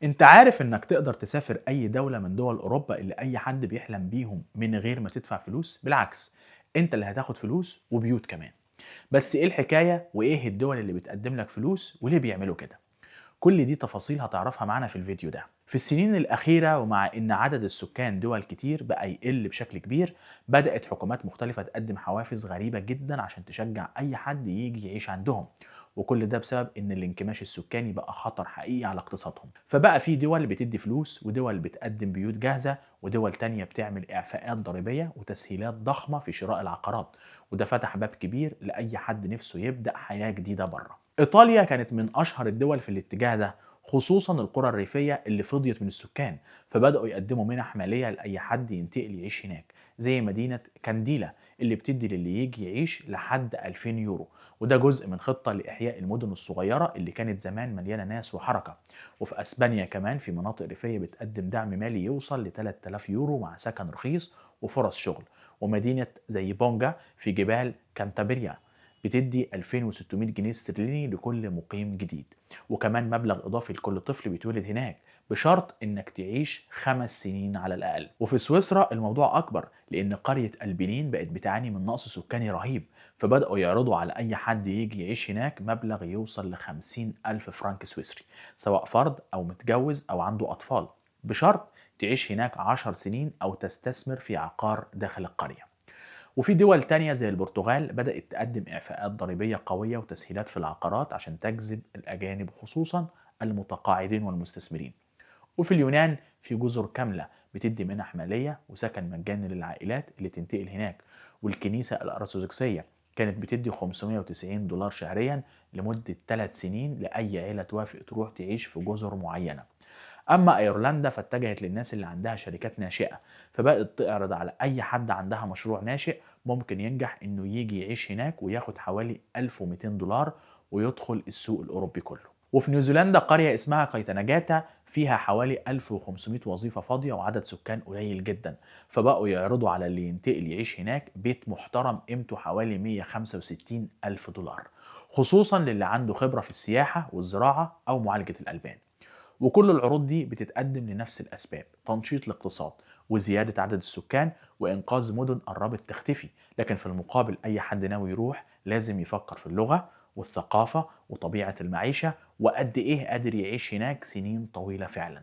انت عارف انك تقدر تسافر اي دولة من دول اوروبا اللي اي حد بيحلم بيهم من غير ما تدفع فلوس؟ بالعكس، انت اللي هتاخد فلوس وبيوت كمان. بس ايه الحكاية وايه الدول اللي بتقدم لك فلوس وليه بيعملوا كده؟ كل دي تفاصيل هتعرفها معانا في الفيديو ده. في السنين الأخيرة ومع إن عدد السكان دول كتير بقى يقل بشكل كبير، بدأت حكومات مختلفة تقدم حوافز غريبة جدا عشان تشجع أي حد يجي يعيش عندهم، وكل ده بسبب إن الانكماش السكاني بقى خطر حقيقي على اقتصادهم. فبقى في دول بتدي فلوس ودول بتقدم بيوت جاهزة ودول تانية بتعمل إعفاءات ضريبية وتسهيلات ضخمة في شراء العقارات، وده فتح باب كبير لأي حد نفسه يبدأ حياة جديدة بره. إيطاليا كانت من أشهر الدول في الاتجاه ده، خصوصا القرى الريفية اللي فضيت من السكان، فبدأوا يقدموا منح مالية لأي حد ينتقل يعيش هناك، زي مدينة كانديلا اللي بتدي للي يجي يعيش لحد 2000 يورو، وده جزء من خطة لإحياء المدن الصغيرة اللي كانت زمان مليانة ناس وحركة. وفي أسبانيا كمان في مناطق ريفية بتقدم دعم مالي يوصل ل 3000 يورو مع سكن رخيص وفرص شغل. ومدينة زي بونجا في جبال كانتابريا بتدي 2600 جنيه استرليني لكل مقيم جديد، وكمان مبلغ إضافي لكل طفل بيتولد هناك بشرط إنك تعيش 5 سنين على الأقل. وفي سويسرا الموضوع أكبر، لأن قرية البنين بقت بتعاني من نقص سكاني رهيب، فبدأوا يعرضوا على أي حد يجي يعيش هناك مبلغ يوصل ل50 ألف فرنك سويسري، سواء فرد أو متجوز أو عنده أطفال، بشرط تعيش هناك 10 سنين أو تستثمر في عقار داخل القرية. وفي دول تانية زي البرتغال بدأت تقدم إعفاءات ضريبية قوية وتسهيلات في العقارات عشان تجذب الأجانب، خصوصا المتقاعدين والمستثمرين. وفي اليونان في جزر كاملة بتدي منح مالية وسكن مجاني للعائلات اللي تنتقل هناك. والكنيسة الأرثوذكسية كانت بتدي 590 دولار شهريا لمدة 3 سنين لأي عيلة توافق تروح تعيش في جزر معينة. أما أيرلندا فاتجهت للناس اللي عندها شركات ناشئة، فبقت تعرض على أي حد عندها مشروع ناشئ ممكن ينجح إنه يجي يعيش هناك وياخد حوالي 1200 دولار ويدخل السوق الأوروبي كله. وفي نيوزيلندا قرية اسمها كايتاناجاتا فيها حوالي 1500 وظيفة فاضية وعدد سكان قليل جدا، فبقوا يعرضوا على اللي ينتقل يعيش هناك بيت محترم قيمته حوالي 165 ألف دولار، خصوصا للي عنده خبرة في السياحة والزراعة أو معالجة الألبان. وكل العروض دي بتتقدم لنفس الأسباب: تنشيط الاقتصاد وزيادة عدد السكان وإنقاذ مدن قربت تختفي. لكن في المقابل أي حد ناوي يروح لازم يفكر في اللغة والثقافة وطبيعة المعيشة وقد إيه قادر يعيش هناك سنين طويلة فعلا.